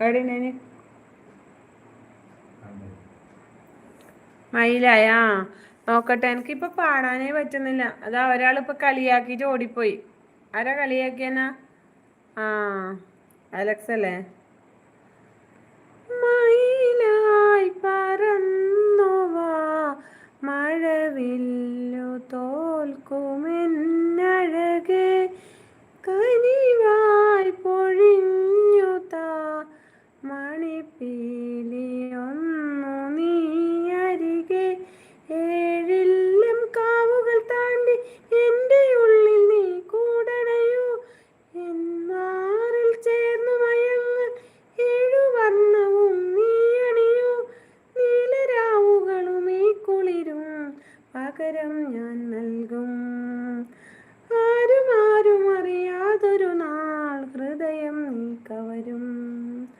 എവിടെ മയിലായാ നോക്കട്ടെ. എനിക്കിപ്പോ പാടാനേ പറ്റുന്നില്ല. അതാ ഒരാളിപ്പോ കളിയാക്കിട്ട് ഓടിപ്പോയി. ആരാ കളിയാക്കിയെന്നാ? ആ, അലക്സ് അല്ലേ?